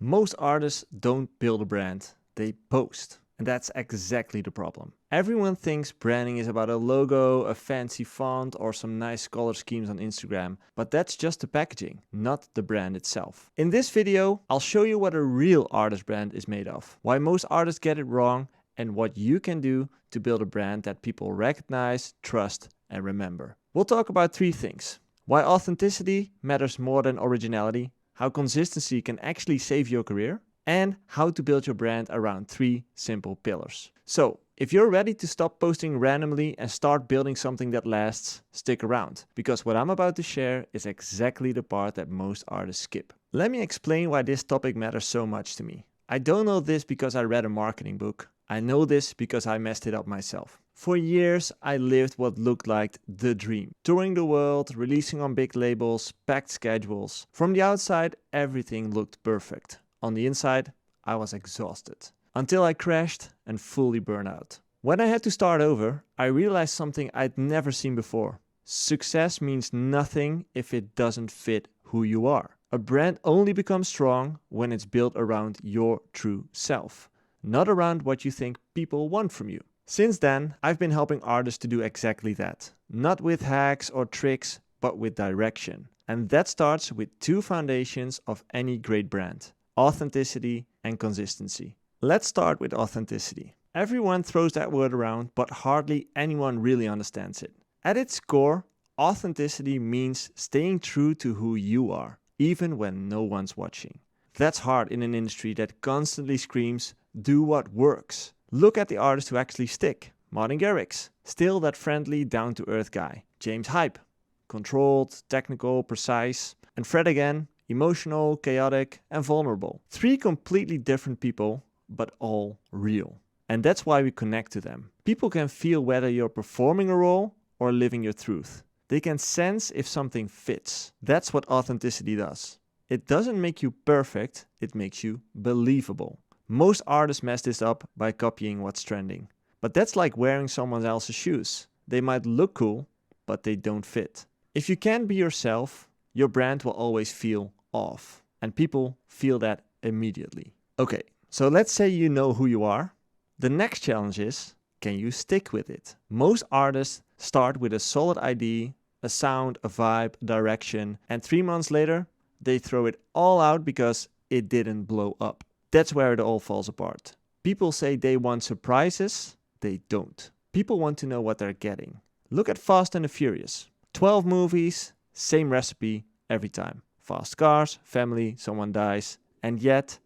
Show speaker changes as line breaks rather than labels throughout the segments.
Most artists don't build a brand, they post. And that's exactly the problem. Everyone thinks branding is about a logo, a fancy font, or some nice color schemes on Instagram, but that's just the packaging, not the brand itself. In this video, I'll show you what a real artist brand is made of, why most artists get it wrong, and what you can do to build a brand that people recognize, trust, and remember. We'll talk about 3 things: why authenticity matters more than originality, how consistency can actually save your career, and how to build your brand around 3 simple pillars. So, if you're ready to stop posting randomly and start building something that lasts, stick around, because what I'm about to share is exactly the part that most artists skip. Let me explain why this topic matters so much to me. I don't know this because I read a marketing book. I know this because I messed it up myself. For years, I lived what looked like the dream. Touring the world, releasing on big labels, packed schedules. From the outside, everything looked perfect. On the inside, I was exhausted, until I crashed and fully burned out. When I had to start over, I realized something I'd never seen before. Success means nothing if it doesn't fit who you are. A brand only becomes strong when it's built around your true self, not around what you think people want from you. Since then, I've been helping artists to do exactly that. Not with hacks or tricks, but with direction. And that starts with 2 foundations of any great brand: authenticity and consistency. Let's start with authenticity. Everyone throws that word around, but hardly anyone really understands it. At its core, authenticity means staying true to who you are, even when no one's watching. That's hard in an industry that constantly screams, do what works. Look at the artists who actually stick. Martin Garrix, still that friendly, down-to-earth guy. James Hype, controlled, technical, precise. And Fred again, emotional, chaotic, and vulnerable. 3 completely different people, but all real. And that's why we connect to them. People can feel whether you're performing a role or living your truth. They can sense if something fits. That's what authenticity does. It doesn't make you perfect, it makes you believable. Most artists mess this up by copying what's trending. But that's like wearing someone else's shoes. They might look cool, but they don't fit. If you can't be yourself, your brand will always feel off. And people feel that immediately. Okay, so let's say you know who you are. The next challenge is, can you stick with it? Most artists start with a solid idea, a sound, a vibe, a direction, and 3 months later, they throw it all out because it didn't blow up. That's where it all falls apart. People say they want surprises, they don't. People want to know what they're getting. Look at Fast and the Furious. 12 movies, same recipe every time. Fast cars, family, someone dies, and yet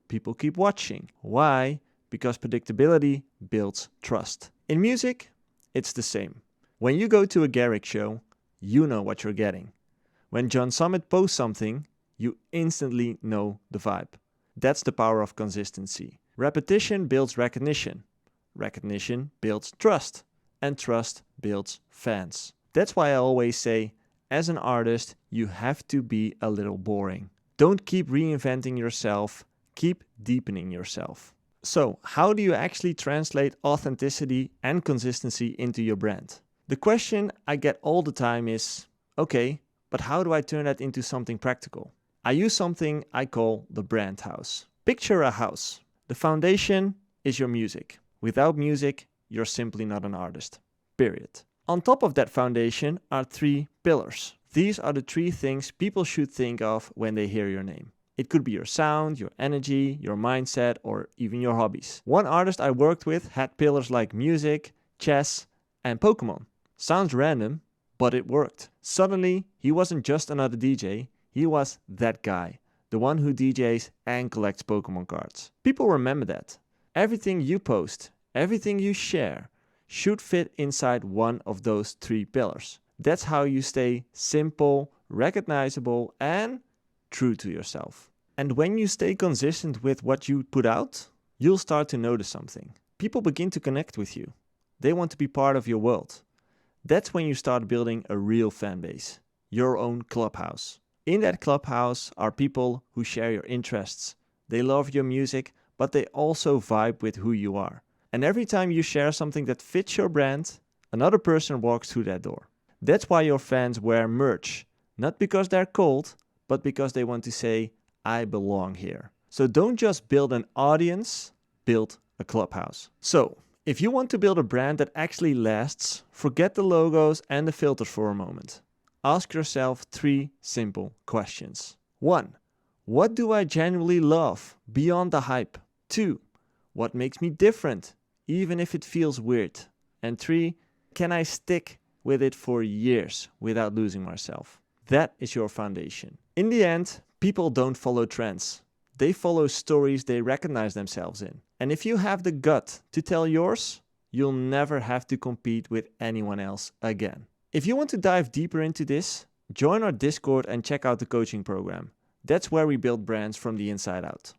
people keep watching. Why? Because predictability builds trust. In music, it's the same. When you go to a Garrix show, you know what you're getting. When John Summit posts something, you instantly know the vibe. That's the power of consistency. Repetition builds recognition. Recognition builds trust. And trust builds fans. That's why I always say, as an artist, you have to be a little boring. Don't keep reinventing yourself, keep deepening yourself. So, how do you actually translate authenticity and consistency into your brand? The question I get all the time is, okay, but how do I turn that into something practical? I use something I call the brand house. Picture a house. The foundation is your music. Without music, you're simply not an artist. Period. On top of that foundation are 3 pillars. These are the 3 things people should think of when they hear your name. It could be your sound, your energy, your mindset, or even your hobbies. One artist I worked with had pillars like music, chess, and Pokemon. Sounds random, but it worked. Suddenly, he wasn't just another DJ, he was that guy. The one who DJs and collects Pokemon cards. People remember that. Everything you post, everything you share, should fit inside one of those 3 pillars. That's how you stay simple, recognizable, and true to yourself. And when you stay consistent with what you put out, you'll start to notice something. People begin to connect with you. They want to be part of your world. That's when you start building a real fan base, your own clubhouse. In that clubhouse are people who share your interests. They love your music, but they also vibe with who you are. And every time you share something that fits your brand, another person walks through that door. That's why your fans wear merch. Not because they're cold, but because they want to say, I belong here. So don't just build an audience, build a clubhouse. So if you want to build a brand that actually lasts, forget the logos and the filters for a moment. Ask yourself 3 simple questions. 1. What do I genuinely love beyond the hype? 2. What makes me different, even if it feels weird? And 3. Can I stick with it for years without losing myself? That is your foundation. In the end, people don't follow trends. They follow stories they recognize themselves in. And if you have the gut to tell yours, you'll never have to compete with anyone else again. If you want to dive deeper into this, join our Discord and check out the coaching program. That's where we build brands from the inside out.